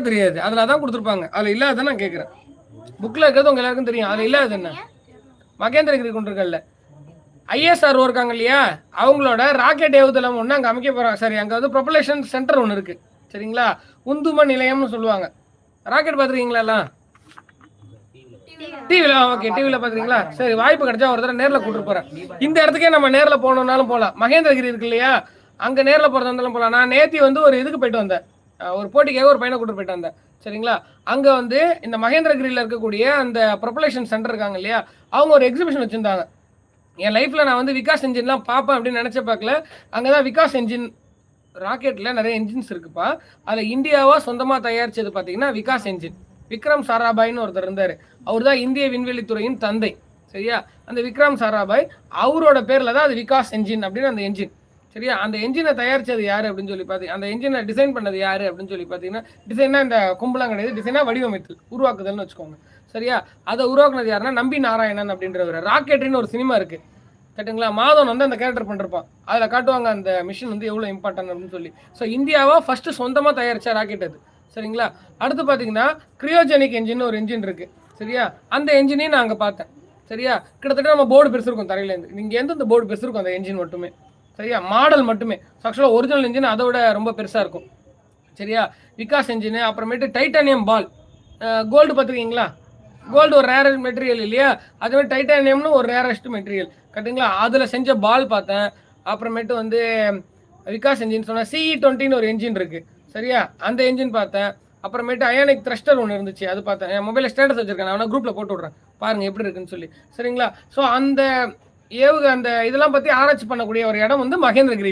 தெரியாது. அதுல அதான் கொடுத்துருப்பாங்க. அதுல இல்லாத நான் கேட்கிறேன். புக்ல இருக்கிறது உங்க எல்லாருக்கும் தெரியும். அதுல இல்லாத என்ன? மகேந்திரகிரி குன்றுகள்ல ஐஎஸ்ஆர் இருக்காங்க இல்லையா, அவங்களோட ராக்கெட் ஏவுதளம் ஒன்று அங்கே அமைக்க போகிறாங்க. சரி, அங்கே வந்து ப்ரொபலேஷன் சென்டர் ஒன்று இருக்குது. சரிங்களா, உந்தும நிலையம்னு சொல்லுவாங்க. ராக்கெட் பார்த்துருக்கீங்களா? டிவியில். ஓகே, டிவியில் பார்த்துருக்கீங்களா? சரி, வாய்ப்பு கிடைச்சா ஒரு தடவை நேரில் கூப்பிட்டு போகிறேன். இந்த இடத்துக்கே நம்ம நேரில் போகணுன்னாலும் போகலாம். மகேந்திரகிரி இருக்கு இல்லையா, அங்கே நேரில் போகிறதா இருந்தாலும் போகலாம். நான் நேத்தி வந்து ஒரு இதுக்கு போயிட்டு வந்தேன், ஒரு போட்டிக்காக ஒரு பையனை கூப்பிட்டு போயிட்டு வந்தேன். சரிங்களா, அங்கே வந்து இந்த மகேந்திரகிரியில் இருக்கக்கூடிய அந்த ப்ரொபலேஷன் சென்டர் இருக்காங்க இல்லையா, அவங்க ஒரு எக்ஸிபிஷன் வச்சுருந்தாங்க. என் லைஃப்பில் நான் வந்து விகாஸ் என்ஜின்லாம் பார்ப்பேன் அப்படின்னு நினச்ச பார்க்கல. அங்கே தான் விகாஸ் என்ஜின், ராக்கெட்டில் நிறைய என்ஜின்ஸ் இருக்குப்பா. அதில் இந்தியாவாக சொந்தமாக தயாரித்தது பார்த்தீங்கன்னா விகாஸ் என்ஜின். விக்ரம் சாராபாய்னு ஒருத்தர் இருந்தார். அவர் தான் இந்திய விண்வெளித்துறையின் தந்தை. சரியா, அந்த விக்ரம் சாராபாய் அவரோட பேரில் தான் அது விகாஸ் என்ஜின் அப்படின்னு அந்த என்ஜின். சரியா, அந்த என்ஜினை தயாரித்தது யார் அப்படின்னு சொல்லி பார்த்தீங்கன்னா, அந்த என்ஜினை டிசைன் பண்ணது யார் அப்படின்னு சொல்லி பார்த்தீங்கன்னா, டிசைனா இந்த கும்பலாம் கிடையாது, டிசைனா வடிவமைத்தல், உருவாக்குதல்னு வச்சுக்கோங்க. சரியா, அதை உருவாக்குனது யாருன்னா நம்பி நாராயணன் அப்படின்றவர். ராக்கெட்னு ஒரு சினிமா இருக்குது கேட்டுங்களா, மாதவன் வந்து அந்த கேரக்டர் பண்ணிருப்பான். அதில் காட்டுவாங்க அந்த மிஷின் வந்து எவ்வளோ இம்பார்ட்டன்ட் அப்படின்னு சொல்லி. ஸோ இந்தியாவா ஃபர்ஸ்ட் சொந்தமாக தயாரிச்சா ராக்கெட் அது. சரிங்களா, அடுத்து பார்த்தீங்கன்னா கிரியோஜெனிக் என்ஜின் ஒரு என்ஜின் இருக்குது. சரியா, அந்த என்ஜினையும் நான் அங்கே பார்த்தேன். சரியா, கிட்டத்தட்ட நம்ம போர்டு பெருசு இருக்கும் தரையிலேருந்து, நீங்கள் எந்த இந்த போர்டு பெருசு இருக்கும் அந்த என்ஜின் மட்டுமே. சரியா, மாடல் மட்டுமே. ஆக்சுவலாக ஒரிஜினல் என்ஜின் அதை விட ரொம்ப பெருசாக இருக்கும். சரியா, விகாஸ் என்ஜின். அப்புறமேட்டு டைட்டானியம் பால், கோல்டு பார்த்துருக்கீங்களா? கோல்டு ஒரு ரேர் மெட்டீரியல் இல்லையா, அதுமாதிரி டைட்டானியம்னு ஒரு ரேரஸ்ட் மெட்டீரியல் கட்டுங்களா, அதில் செஞ்ச பால் பார்த்தேன். அப்புறமேட்டு வந்து விகாஸ் என்ஜின் சொன்னால் CE20 ஒரு என்ஜின் இருக்குது. சரியா, அந்த என்ஜின் பார்த்தேன். அப்புறமேட்டு அயானிக் த்ரஸ்டர் ஒன்று இருந்துச்சு, அது பார்த்தேன். என் மொபைலில் ஸ்டேட்டஸ் வச்சுருக்கேன், நான் குரூப்பில் போட்டு விட்றேன் பாருங்கள் எப்படி இருக்குன்னு சொல்லி. சரிங்களா, ஸோ அந்த அந்த இதெல்லாம் பற்றி ஆராய்ச்சி பண்ணக்கூடிய ஒரு இடம் வந்து மகேந்திரகிரி.